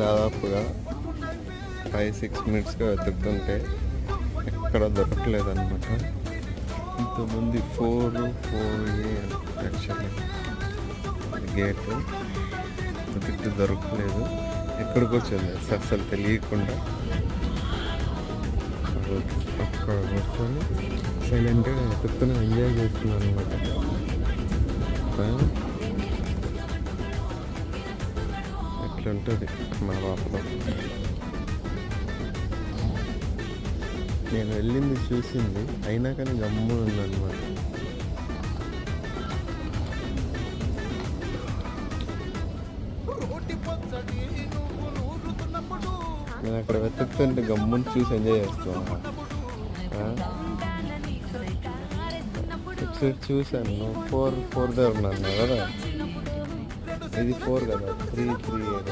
దాదాపుగా 5-6 మినిట్స్గా వెతుకుతుంటే ఎక్కడ దొరకలేదు అనమాట. ఇంతమంది 4A యాక్చువల్లీ గేట్ వెతికితే దొరకలేదు. ఎక్కడికి వచ్చింది అసలు తెలియకుండా అక్కడ కూర్చొని సైలెంట్గా వెతుకుతూనే ఎంజాయ్ చేస్తున్నాను అనమాట. ఎట్లుంటుంది మా బాపలో. నేను వెళ్ళింది చూసింది అయినా కానీ గమ్మున ఉందన్నమాట. నేను అక్కడ వెతుకుతుంటే గమ్మున చూసి ఎంజాయ్ చేస్తున్నాను. ఒకసారి చూశాను 4 దగ్గర ఉన్నాను కదా, ఇది 4 కదా, 3